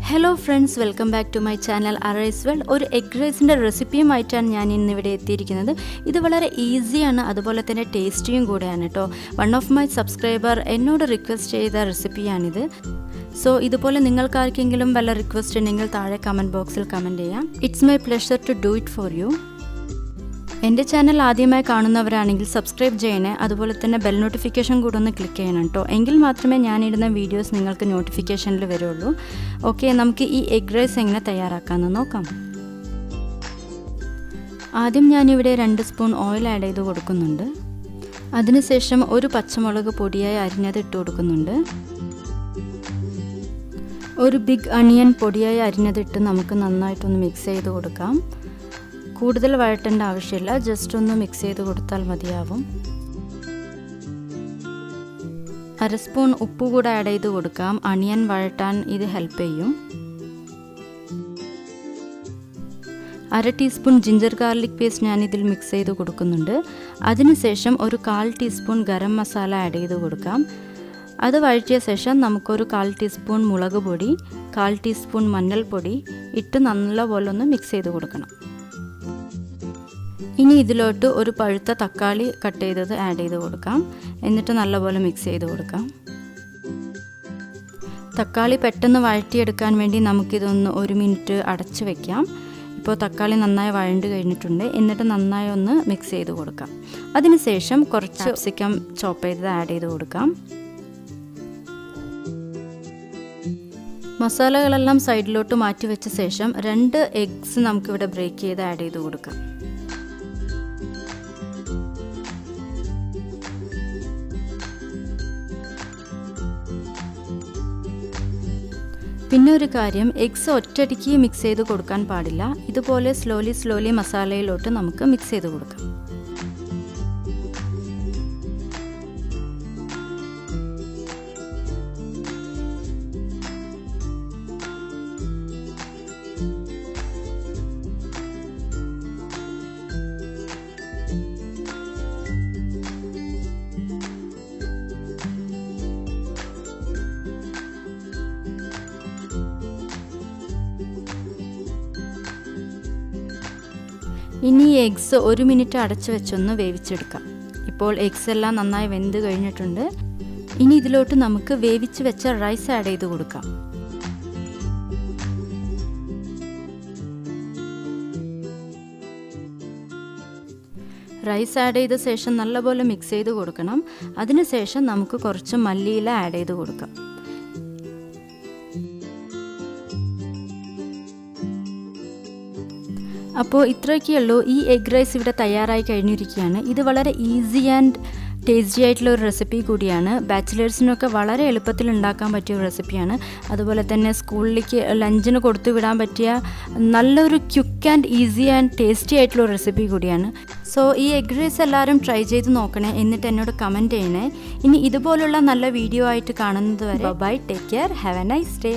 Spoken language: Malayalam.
Hello friends, welcome back to my channel Arraysworld. ഒരു egg rice-ന്റെ റെസിപ്പിയുമായിട്ടാണ് ഞാൻ ഇന്ന് ഇവിടെ എത്തിയിരിക്കുന്നത്. ഇത് വളരെ ഈസിയാണ്, അതുപോലെ തന്നെ ടേസ്റ്റിയും കൂടെയാണ് ട്ടോ. വൺ ഓഫ് മൈ സബ്സ്ക്രൈബർ എന്നോട് റിക്വസ്റ്റ് ചെയ്ത റെസിപ്പിയാണിത്. സോ ഇതുപോലെ നിങ്ങൾക്ക് ആർക്കെങ്കിലും വല്ല റിക്വസ്റ്റ് ഉണ്ടെങ്കിൽ താഴെ കമന്റ് ബോക്സിൽ കമന്റ് ചെയ്യാം. It's my pleasure to do it for you. എൻ്റെ ചാനൽ ആദ്യമായി കാണുന്നവരാണെങ്കിൽ സബ്സ്ക്രൈബ് ചെയ്യണേ, അതുപോലെ തന്നെ ബെൽ നോട്ടിഫിക്കേഷൻ കൂടെ ഒന്ന് ക്ലിക്ക് ചെയ്യണം കേട്ടോ. എങ്കിൽ മാത്രമേ ഞാനിടുന്ന വീഡിയോസ് നിങ്ങൾക്ക് നോട്ടിഫിക്കേഷനിൽ വരുള്ളൂ. ഓക്കെ, നമുക്ക് ഈ എഗ് റൈസ് എങ്ങനെ തയ്യാറാക്കാമെന്ന് നോക്കാം. ആദ്യം ഞാനിവിടെ 2 സ്പൂൺ ഓയിൽ ആഡ് ചെയ്ത് കൊടുക്കുന്നുണ്ട്. അതിനുശേഷം ഒരു പച്ചമുളക് പൊടിയായി അരിഞ്ഞത് ഇട്ട് കൊടുക്കുന്നുണ്ട്. ഒരു ബിഗ് അണിയൻ പൊടിയായി അരിഞ്ഞതിട്ട് നമുക്ക് നന്നായിട്ടൊന്ന് മിക്സ് ചെയ്ത് കൊടുക്കാം. കൂടുതൽ വഴറ്റേണ്ട ആവശ്യമില്ല, ജസ്റ്റ് ഒന്ന് മിക്സ് ചെയ്ത് കൊടുത്താൽ മതിയാവും. 1/2 സ്പൂൺ ഉപ്പ് കൂടെ ആഡ് ചെയ്ത് കൊടുക്കാം. അണിയൻ വഴറ്റാൻ ഇത് ഹെൽപ്പ് ചെയ്യും. 1/2 ടീസ്പൂൺ ജിഞ്ചർ ഗാർലിക് പേസ്റ്റ് ഞാൻ ഇതിൽ മിക്സ് ചെയ്ത് കൊടുക്കുന്നുണ്ട്. അതിനുശേഷം ഒരു 1/4 ടീസ്പൂൺ ഗരം മസാല ആഡ് ചെയ്ത് കൊടുക്കാം. അത് വഴറ്റിയ ശേഷം നമുക്കൊരു 1/4 ടീസ്പൂൺ മുളക് പൊടി, 1/4 ടീസ്പൂൺ മഞ്ഞൾപ്പൊടി ഇട്ട് നല്ലപോലെ ഒന്ന് മിക്സ് ചെയ്ത് കൊടുക്കണം. ഇനി ഇതിലോട്ട് ഒരു പഴുത്ത തക്കാളി കട്ട് ചെയ്തത് ആഡ് ചെയ്ത് കൊടുക്കാം. എന്നിട്ട് നല്ലപോലെ മിക്സ് ചെയ്ത് കൊടുക്കാം. തക്കാളി പെട്ടെന്ന് വഴറ്റിയെടുക്കാൻ വേണ്ടി നമുക്കിതൊന്ന് 1 മിനിറ്റ് അടച്ച് വെക്കാം. ഇപ്പോൾ തക്കാളി നന്നായി വഴണ്ട് കഴിഞ്ഞിട്ടുണ്ട്. എന്നിട്ട് നന്നായി ഒന്ന് മിക്സ് ചെയ്ത് കൊടുക്കാം. അതിനുശേഷം കുറച്ച് കാപ്സിക്കം ചോപ്പ് ചെയ്തത് ആഡ് ചെയ്ത് കൊടുക്കാം. മസാലകളെല്ലാം സൈഡിലോട്ട് മാറ്റി വെച്ച ശേഷം 2 എഗ്സ് നമുക്കിവിടെ ബ്രേക്ക് ചെയ്ത് ആഡ് ചെയ്ത് കൊടുക്കാം. പിന്നെ ഒരു കാര്യം, എഗ്സ് ഒറ്റയടിക്ക് മിക്സ് ചെയ്ത് കൊടുക്കാൻ പാടില്ല. ഇതുപോലെ സ്ലോലി മസാലയിലോട്ട് നമുക്ക് മിക്സ് ചെയ്ത് കൊടുക്കാം. ഇനി എഗ്സ് 1 മിനിറ്റ് അടച്ചു വെച്ചൊന്ന് വേവിച്ചെടുക്കാം. ഇപ്പോൾ എഗ്സ് എല്ലാം നന്നായി വെന്ത് കഴിഞ്ഞിട്ടുണ്ട്. ഇനി ഇതിലോട്ട് നമുക്ക് വേവിച്ച് വെച്ച റൈസ് ആഡ് ചെയ്ത് കൊടുക്കാം. റൈസ് ആഡ് ചെയ്ത ശേഷം നല്ലപോലെ മിക്സ് ചെയ്ത് കൊടുക്കണം. അതിനുശേഷം നമുക്ക് കുറച്ച് മല്ലിയില ആഡ് ചെയ്ത് കൊടുക്കാം. അപ്പോൾ ഇത്രയൊക്കെയുള്ളൂ. ഈ എഗ് റൈസ് ഇവിടെ തയ്യാറായി കഴിഞ്ഞിരിക്കുകയാണ്. ഇത് വളരെ ഈസി ആൻഡ് ടേസ്റ്റി ആയിട്ടുള്ള ഒരു റെസിപ്പി കൂടിയാണ്. ബാച്ചിലേഴ്സിനൊക്കെ വളരെ എളുപ്പത്തിൽ ഉണ്ടാക്കാൻ പറ്റിയ ഒരു റെസിപ്പിയാണ്. അതുപോലെ തന്നെ സ്കൂളിലേക്ക് ലഞ്ചിന് കൊടുത്തു വിടാൻ പറ്റിയ നല്ലൊരു quick and easy and tasty ആയിട്ടുള്ള ഒരു റെസിപ്പി കൂടിയാണ്. സോ ഈ എഗ് റൈസ് എല്ലാവരും ട്രൈ ചെയ്ത് നോക്കണേ, എന്നിട്ട് എന്നോട് കമൻറ്റ് ചെയ്യണേ. ഇനി ഇതുപോലുള്ള നല്ല വീഡിയോ ആയിട്ട് കാണുന്നത് വരെ bye, take care, have a nice day.